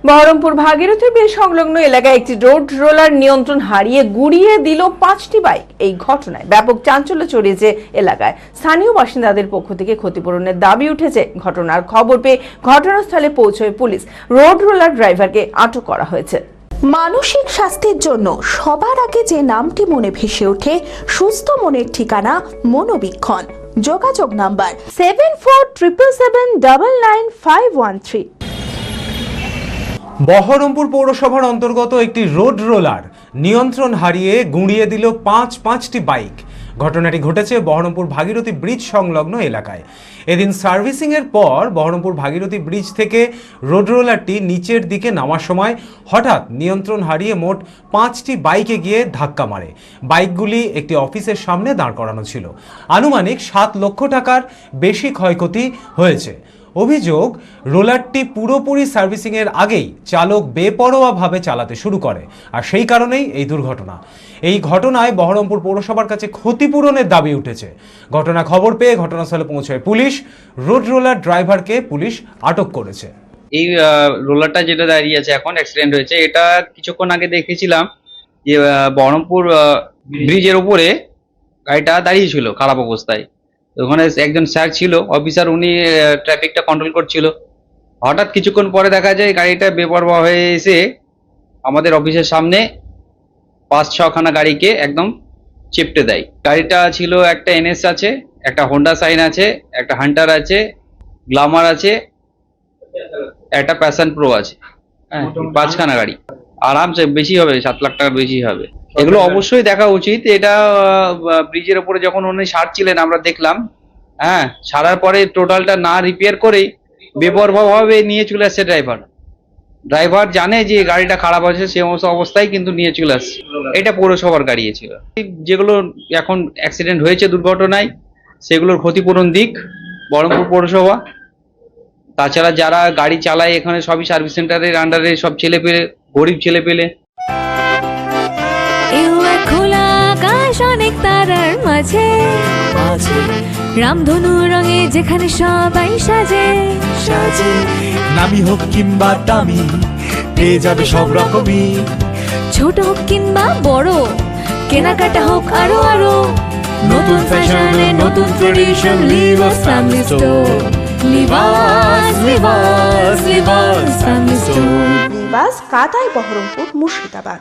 Baharampur Bhagirathi bridge সংলগ্ন এলাকায় একটি রোড রোলার নিয়ন্ত্রণ হারিয়ে গুড়িয়ে দিল 5টি বাইক। এই ঘটনায় ব্যাপক চাঞ্চল্য ছড়িয়েছে এলাকায়। স্থানীয় বাসিন্দাদের পক্ষ থেকে ক্ষতিপূরণের দাবি উঠেছে। ঘটনার খবর পেয়ে ঘটনাস্থলে পৌঁছয় পুলিশ। রোড রোলার ড্রাইভারকে আটক করা হয়েছে। মানসিক স্বাস্থ্যের জন্য সবার আগে যে নামটি মনে ভেসে ওঠে, সুস্থ মনের ঠিকানা মনোবীক্ষণ। যোগাযোগ নাম্বার 7477799513। বহরমপুর পৌরসভার অন্তর্গত একটি রোড রোলার নিয়ন্ত্রণ হারিয়ে গুঁড়িয়ে দিল পাঁচটি বাইক। ঘটনাটি ঘটেছে বহরমপুর ভাগীরথী ব্রিজ সংলগ্ন এলাকায়। এদিন সার্ভিসিংয়ের পর বহরমপুর ভাগীরথী ব্রিজ থেকে রোড রোলারটি নিচের দিকে নামার সময় হঠাৎ নিয়ন্ত্রণ হারিয়ে মোট 5টি বাইকে গিয়ে ধাক্কা মারে। বাইকগুলি একটি অফিসের সামনে দাঁড় করানো ছিল। আনুমানিক 7 লক্ষ টাকার বেশি ক্ষয়ক্ষতি হয়েছে। অভিযোগ, রোলারটি পুরোপুরি সার্ভিসিংয়ের আগেই চালক বেপরোয়াভাবে চালাতে শুরু করে, আর সেই কারণেই এই দুর্ঘটনা। এই ঘটনায় বহরমপুর পৌরসভার কাছে ক্ষতিপূরণের দাবি উঠেছে। ঘটনা খবর পেয়ে ঘটনাস্থলে পৌঁছায় পুলিশ। রোড রোলার ড্রাইভারকে পুলিশ আটক করেছে। এই রোলারটা যেটা দাঁড়িয়ে আছে, এখন অ্যাক্সিডেন্ট হয়েছে, এটা কিছুক্ষণ আগে দেখেছিলাম যে বহরমপুর ব্রিজের উপরে গাড়িটা দাঁড়িয়ে ছিল খারাপ অবস্থায়। ওখানে একজন স্যার ছিল, অফিসার, উনি ট্রাফিকটা কন্ট্রোল করছিল। হঠাৎ কিছুক্ষণ পরে দেখা যায় গাড়িটা বেপরোয়া হয়ে এসে আমাদের অফিসের সামনে 5-6খানা গাড়িকে একদম চেপটে দেয়। গাড়িটা ছিল একটা এনএস আছে, একটা হোন্ডা সাইন আছে, একটা হান্টার আছে, গ্ল্যামার আছে, একটা প্যাশন প্রো আছে। হ্যাঁ, 5খানা গাড়ি আরামসে বেশি হবে, 7 লাখ টাকার বেশি হবে। এগুলো অবশ্যই দেখা উচিত। এটা ব্রিজের উপরে যখন উনি সারছিলেন আমরা দেখলাম। হ্যাঁ, সারার পরে টোটালটা না রিপেয়ার করেই বেপরোয়াভাবে নিয়ে চলে আসছে ড্রাইভার জানে যে গাড়িটা খারাপ আছে, সে অবস্থায় কিন্তু নিয়ে চলে আসছে। এটা পৌরসভার গাড়ি ছিল। যেগুলো এখন অ্যাক্সিডেন্ট হয়েছে দুর্ঘটনায়, সেগুলোর ক্ষতিপূরণ দিক বহরমপুর পৌরসভা। তাছাড়া যারা গাড়ি চালায় এখানে সবই সার্ভিস সেন্টারের আন্ডারে, সব ছেলেপেলে, গরিব ছেলেপেলে। খোলা আকাশ অনেক তারার মাঝে, রামধনু রঙে যেখানে সবাই সাজে। নামি হোক কিংবা দামি, পেয়ে যাবে সব রকমই। ছোট হোক কিংবা বড়, কেনাকাটা হোক আরো আরো। নতুন ফ্যাশনে নতুন tradition, Libas family store. Libas family store. নিবাস কাতাই, বহরমপুর, মুর্শিদাবাদ।